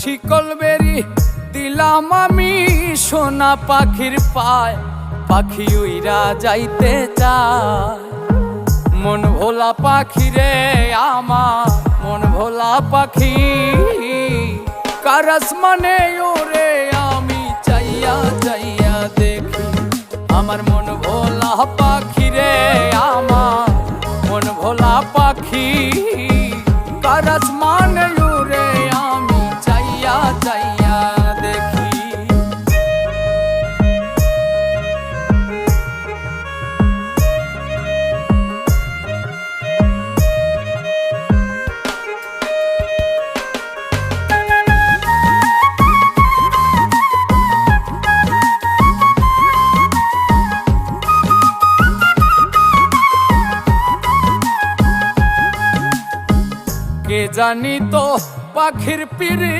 শিকল বেরি দিলাম আমি সোনা পাখির পায়, পাখি উইরা যাইতে চায়। মন ভোলা পাখি রে আমার, মন ভোলা পাখি, কার আসমানে ওরে আমি চাইয়া চাইয়া দেখি। আমার মন ভোলা পাখি রে আমার, মন ভোলা পাখি, কার আসমানে ওরে আমি চাইয়া চাইয়া দেখি। কে জানি তো পাখির পিড়ি